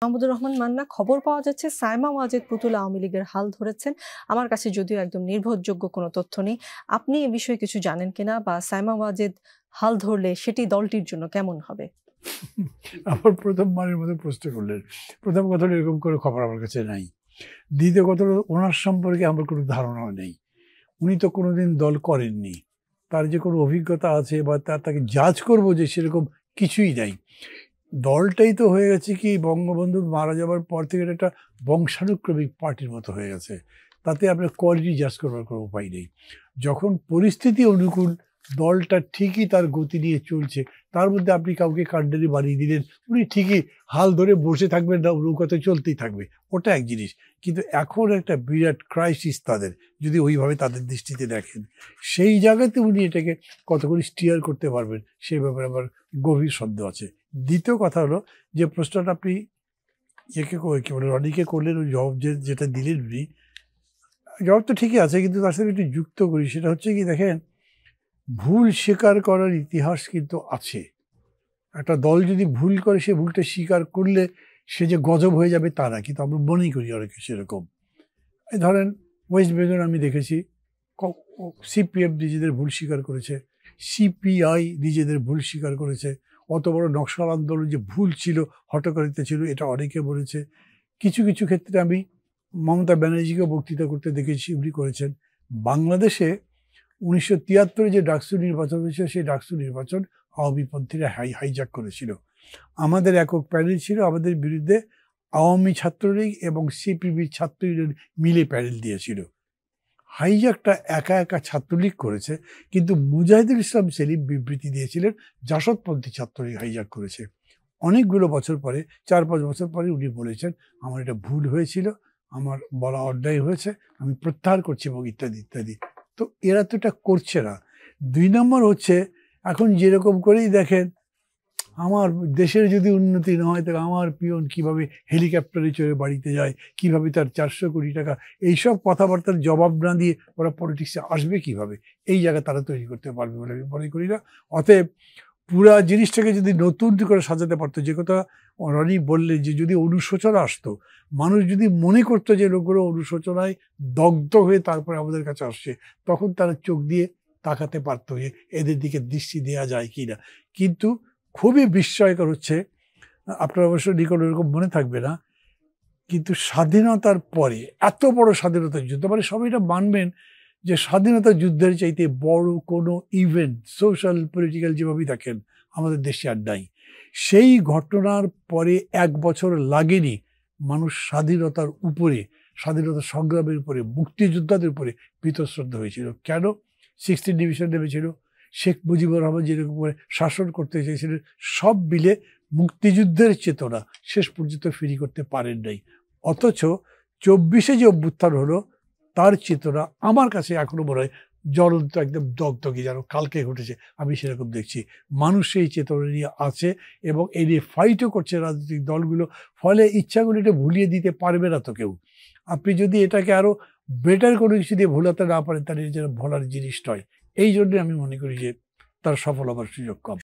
মাহমুদুর রহমান মান্না খবর পাওয়া যাচ্ছে সায়মা ওয়াজেদ পুতুল আওয়ামী লীগের হাল ধরেছেন। আমার কাছে যদিও একদম নির্ভরযোগ্য কোনো তথ্য নেই। আপনি এ বিষয়ে কিছু জানেন কিনা বা সায়মা ওয়াজেদ হাল ধরলে সেটি দলটির জন্য কেমন হবে? আমার প্রথমবারের মতো প্রশ্ন করলেন। প্রথম কথাটা এরকম করে খবর আমার কাছে নাই। দ্বিতীয় কথা হলো ওনার সম্পর্কে আমার কোনো ধারণাও নেই। উনি তো কোনোদিন দল করেননি। তার যে কোনো অভিজ্ঞতা আছে বা তাকে জাজ করব যে সেরকম কিছুই নাই। দলটাই তো হয়ে গেছে কি বঙ্গবন্ধু মারা যাবার পর থেকে এটা একটা বংশানুক্রমিক পার্টির মতো হয়ে গেছে। তাতে আপনার কোয়ালিটি জাজ করবার কোনো উপায় নেই। যখন পরিস্থিতি অনুকূল দলটা ঠিকই তার গতি নিয়ে চলছে, তার মধ্যে আপনি কাউকে কাণ্ডারি বানিয়ে দিলেন, উনি ঠিকই হাল ধরে বসে থাকবেন না, নৌকাতে চলতেই থাকবে, ওটা এক জিনিস। কিন্তু এখন একটা বিরাট ক্রাইসিস তাদের, যদি ওইভাবে তাদের দৃষ্টিতে দেখেন, সেই জায়গাতে উনি এটাকে কতক্ষণ স্টিয়ার করতে পারবেন সেই ব্যাপারে আমার গভীর সন্দেহ আছে। দ্বিতীয় কথা হলো যে প্রশ্নটা আপনি কি বলে রনিকে করলেন, ওই জবাব যেটা দিলেন উনি, জবাব তো ঠিকই আছে, কিন্তু তার সাথে একটু যুক্ত করি। সেটা হচ্ছে কি, দেখেন, ভুল স্বীকার করার ইতিহাস কিন্তু আছে। একটা দল যদি ভুল করে সে ভুলটা স্বীকার করলে সে যে গজব হয়ে যাবে তা না, কিন্তু আমরা মনেই করি অনেকে সেরকম। এই ধরেন ওয়েস্ট বেঙ্গল আমি দেখেছি সিপিএম নিজেদের ভুল স্বীকার করেছে, সিপিআই নিজেদের ভুল স্বীকার করেছে, অত বড় নকশাল আন্দোলন যে ভুল ছিল, হঠকারিতা ছিল, এটা অনেকে বলেছে। কিছু কিছু ক্ষেত্রে আমি মমতা ব্যানার্জিকে বক্তৃতা করতে দেখেছি, উনি করেছেন। বাংলাদেশে 1973 যে ডাকসু নির্বাচন হয়েছিল, সেই ডাকসু নির্বাচন আওয়ামীপন্থীরা হাইজ্যাক করেছিল। আমাদের একক প্যানেল ছিল, আমাদের বিরুদ্ধে আওয়ামী ছাত্রলীগ এবং সিপিবির ছাত্র ইউনিয়ন মিলে প্যানেল দিয়েছিল। হাইজ্যাকটা একা একা ছাত্রলীগ করেছে, কিন্তু মুজাহিদুল ইসলাম সেলিম বিবৃতি দিয়েছিলেন জাসদপন্থী ছাত্রলীগ হাইজ্যাক করেছে। অনেকগুলো বছর পরে, 4-5 বছর পরে উনি বলেছেন, আমার এটা ভুল হয়েছিল, আমার বলা অন্যায় হয়েছে, আমি প্রত্যাহার করছি এবং ইত্যাদি ইত্যাদি। তো এরা তো এটা করছে না। 2 নম্বর হচ্ছে, এখন যেরকম করেই দেখেন, আমার দেশের যদি উন্নতি না হয় তাহলে আমার পিয়ন কীভাবে হেলিকপ্টারে চড়ে বাড়িতে যায়, কীভাবে তার 400 কোটি টাকা, এইসব কথাবার্তার জবাব না দিয়ে ওরা পলিটিক্সে আসবে কীভাবে, এই জায়গা তারা তৈরি করতে পারবে বলে আমি মনে করি না। অতএব পুরা জিনিসটাকে যদি নতুন করে সাজাতে পারতো, যে কথা রনি বললেন, যে যদি অনুশোচনা আসতো, মানুষ যদি মনে করতো যে লোকগুলো অনুশোচনায় দগ্ধ হয়ে তারপরে আমাদের কাছে আসছে, তখন তারা চোখ দিয়ে তাকাতে পারতো যে এদের দিকে দৃষ্টি দেওয়া যায় কি না। কিন্তু খুবই বিস্ময়কর হচ্ছে, আপনার অবশ্য নিকট এরকম মনে থাকবে না, কিন্তু স্বাধীনতার পরে এত বড় স্বাধীনতার যুদ্ধ, মানে সবাই এটা মানবেন যে স্বাধীনতা যুদ্ধের চাইতে বড় কোনো ইভেন্ট, সোশ্যাল পলিটিক্যাল যেভাবেই দেখেন, আমাদের দেশে আর নাই। সেই ঘটনার পরে 1 বছর লাগেনি মানুষ স্বাধীনতার উপরে, স্বাধীনতা সংগ্রামের উপরে, মুক্তিযোদ্ধাদের উপরে বীতশ্রদ্ধা হয়েছিল। কেন? 16 ডিভিশন নেমেছিল, শেখ মুজিবুর রহমান যেরকম করে শাসন করতে চেয়েছিলেন, সব মিলে মুক্তিযুদ্ধের চেতনা শেষ পর্যন্ত ফিরি করতে পারেন নাই। অথচ 24-এ যে অভ্যুত্থান হলো, তার চেতনা আমার কাছে এখনো মনে হয় জ্বলন্ত, একদম দগদগে, যেন কালকে ঘটেছে, আমি সেরকম দেখছি। মানুষ সেই চেতনা নিয়ে আছে এবং এই নিয়ে ফাইটও করছে রাজনৈতিক দলগুলো। ফলে ইচ্ছাগুলো এটা ভুলিয়ে দিতে পারবে না তো কেউ। আপনি যদি এটাকে আরো বেটার কোনো কিছু দিয়ে ভোলাতে না পারেন, তাহলে এটা যেন ভোলার জিনিস নয়। এই জন্যে আমি মনে করি যে তার সফল হবার সুযোগ কম।